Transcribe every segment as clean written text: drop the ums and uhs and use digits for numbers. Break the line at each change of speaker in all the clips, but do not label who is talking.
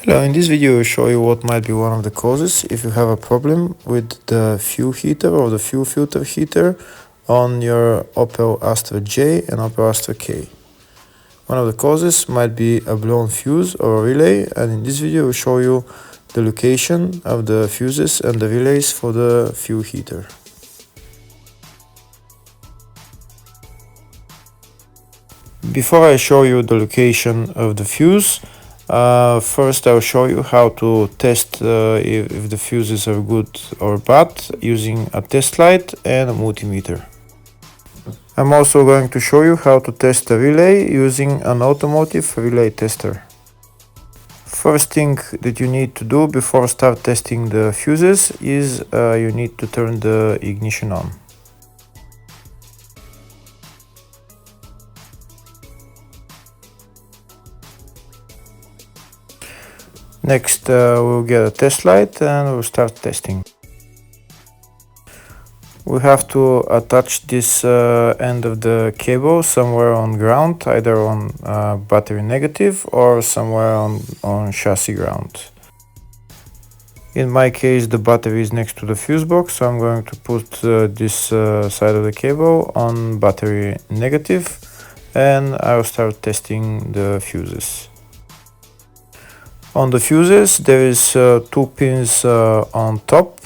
Hello, in this video I will show you what might be one of the causes if you have a problem with the fuel heater or the fuel filter heater on your Opel Astra J and Opel Astra K. One of the causes might be a blown fuse or a relay, and in this video I will show you the location of the fuses and the relays for the fuel heater. Before I show you the location of the fuse, first I'll show you how to test if the fuses are good or bad using a test light and a multimeter. I'm also going to show you how to test a relay using an automotive relay tester. First thing that you need to do before start testing the fuses is you need to turn the ignition on. Next, we'll get a test light and we'll start testing. We have to attach this end of the cable somewhere on ground, either on battery negative or somewhere on chassis ground. In my case, the battery is next to the fuse box, so I'm going to put this side of the cable on battery negative, and I'll start testing the fuses. On the fuses, there is two pins on top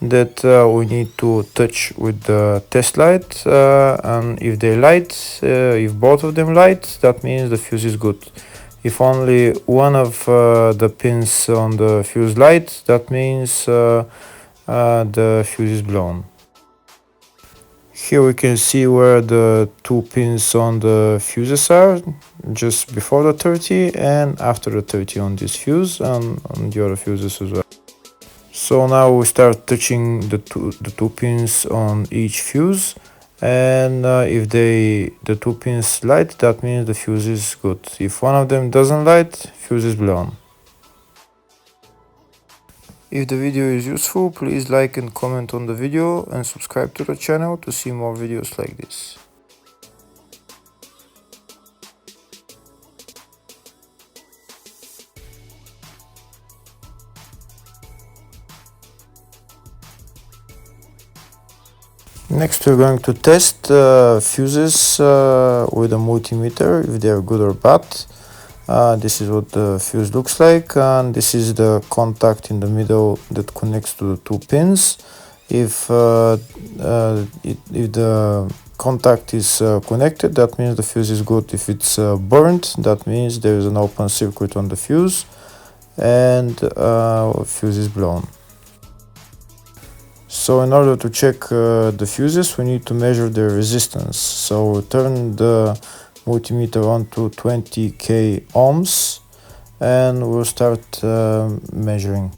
that we need to touch with the test light, and if they light, if both of them light, that means the fuse is good. If only one of the pins on the fuse light, that means the fuse is blown. Here we can see where the two pins on the fuses are, just before the 30 and after the 30 on this fuse and on the other fuses as well. So now we start touching the two pins on each fuse, and if the two pins light, that means the fuse is good. If one of them doesn't light, fuse is blown. If the video is useful, please like and comment on the video and subscribe to the channel to see more videos like this. Next, we're going to test fuses with a multimeter, if they are good or bad. This is what the fuse looks like, and this is the contact in the middle that connects to the two pins. If the contact is connected, that means the fuse is good. If it's burnt, that means there is an open circuit on the fuse and fuse is blown. So in order to check the fuses, we need to measure their resistance. So we'll turn the multimeter on to 20k ohms and we'll start measuring.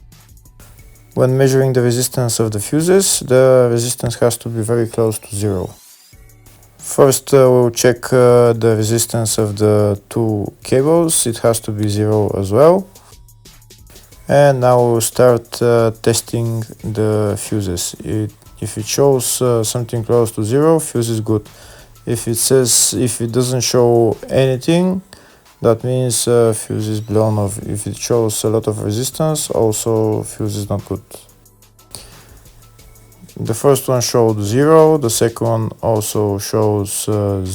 When measuring the resistance of the fuses, the resistance has to be very close to zero. First we'll check the resistance of the two cables. It has to be zero as well. And now we'll start testing the fuses. If it shows something close to zero, fuse is good. If it doesn't show anything, that means fuse is blown off. If it shows a lot of resistance, also fuse is not good. The first one showed 0, the second one also shows 0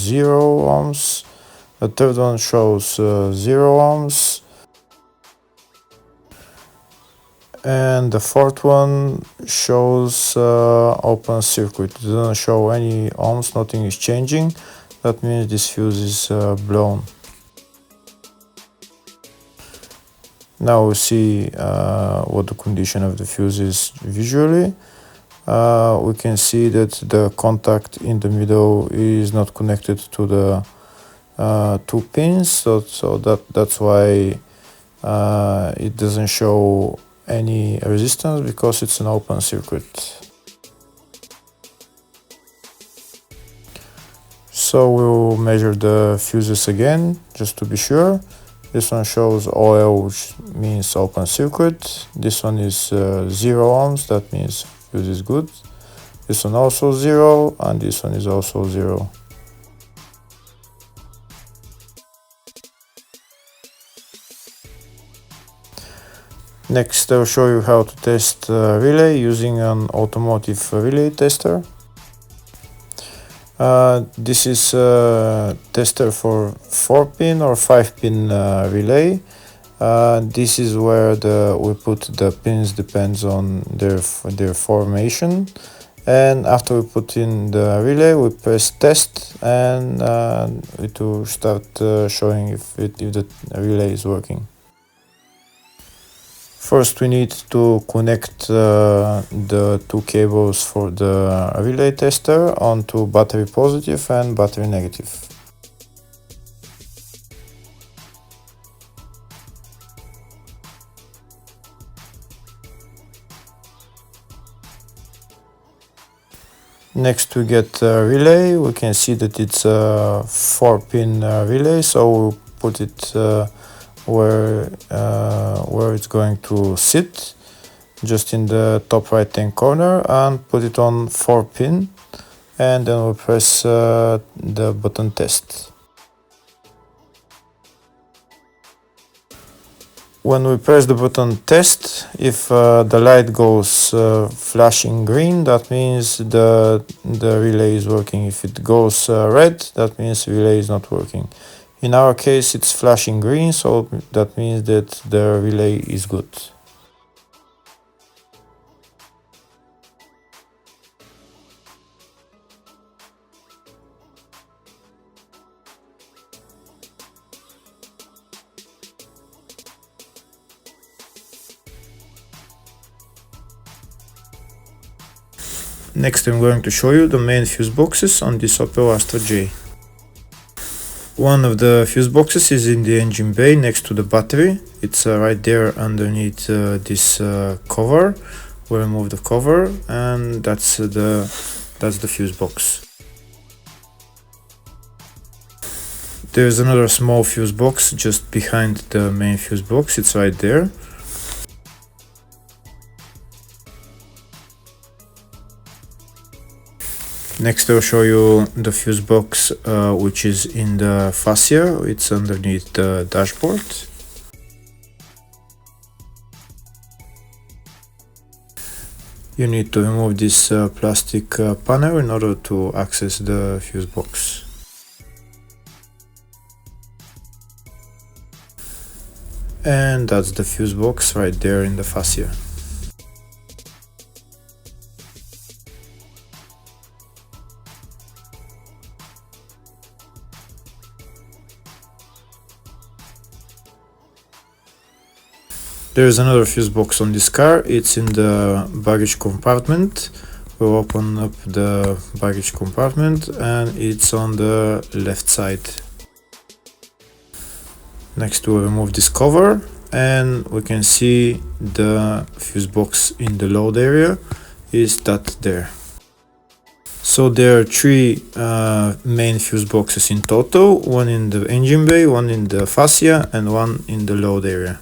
ohms, the third one shows 0 ohms, and the fourth one shows open circuit. It doesn't show any ohms, nothing is changing. That means this fuse is blown. Now we see what the condition of the fuse is visually. We can see that the contact in the middle is not connected to the two pins, so that's why it doesn't show any resistance, because it's an open circuit. So we'll measure the fuses again, just to be sure. This one shows OL, which means open circuit. This one is 0 ohms, that means fuse is good. This one also 0, and this one is also 0. Next, I'll show you how to test relay using an automotive relay tester. This is a tester for 4-pin or 5-pin relay. This is where we put the pins, depends on their formation. And after we put in the relay, we press test, and it will start showing if the relay is working. First, we need to connect the two cables for the relay tester onto battery positive and battery negative. Next, we get a relay. We can see that it's a 4-pin relay, so we'll put it where it's going to sit, just in the top right hand corner, and put it on 4-pin, and then we'll press the button test. When we press the button test, if the light goes flashing green, that means the relay is working. If it goes red, that means the relay is not working. In our case, it's flashing green, so that means that the relay is good. Next, I'm going to show you the main fuse boxes on this Opel Astra J. One of the fuse boxes is in the engine bay next to the battery. It's right there underneath this cover. We remove the cover, and that's the fuse box. There's another small fuse box just behind the main fuse box. It's right there. Next, I'll show you the fuse box which is in the fascia. It's underneath the dashboard. You need to remove this plastic panel in order to access the fuse box. And that's the fuse box right there in the fascia. There's another fuse box on this car. It's in the baggage compartment. We'll open up the baggage compartment, and it's on the left side. Next, we'll remove this cover, and we can see the fuse box in the load area is that there. So there are three main fuse boxes in total, one in the engine bay, one in the fascia, and one in the load area.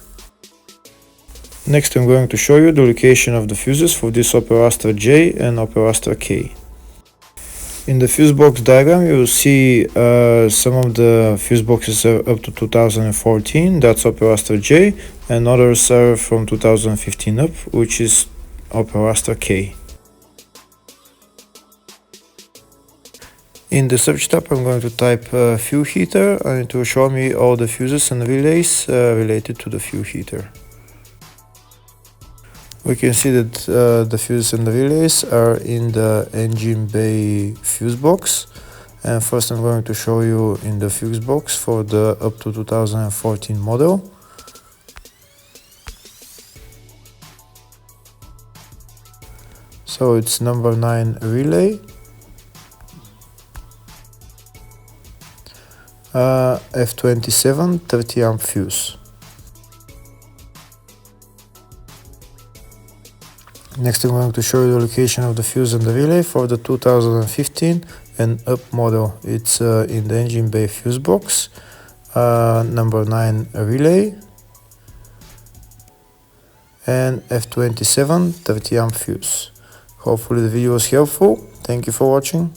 Next, I'm going to show you the location of the fuses for this Opel Astra J and Opel Astra K. In the fuse box diagram, you will see some of the fuse boxes are up to 2014, that's Opel Astra J, and others are from 2015 up, which is Opel Astra K. In the search tab, I'm going to type fuel heater, and it will show me all the fuses and relays related to the fuel heater. We can see that the fuses and the relays are in the engine bay fuse box. And first, I'm going to show you in the fuse box for the up to 2014 model. So it's number 9 relay, F27 30 amp fuse. Next, I'm going to show you the location of the fuse and the relay for the 2015 and up model. It's in the engine bay fuse box, number 9 relay, and F27 30 amp fuse. Hopefully the video was helpful. Thank you for watching.